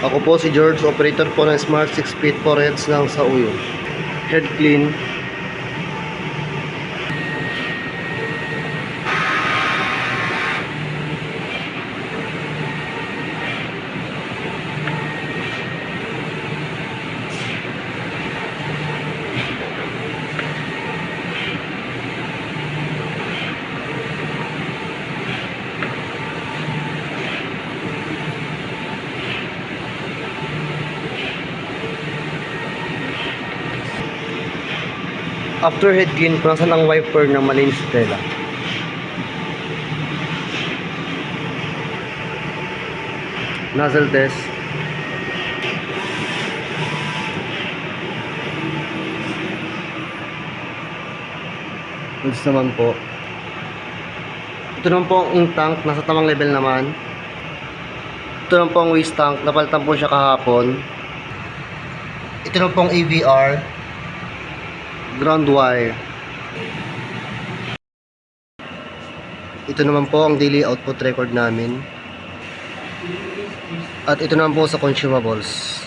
Ako po si George, operator po ng Smart 6 feet 4 heads ng Sauyo. Head clean. After head clean, punasan ang wiper ng malinis tela. Nozzle test. Goods naman po. Ito naman po ang tank, nasa tamang level naman. Ito naman po ang waste tank, napalitan po siya kahapon. Ito naman po ang AVR. Ground wire. Ito naman po ang daily output record namin. At ito naman po sa consumables.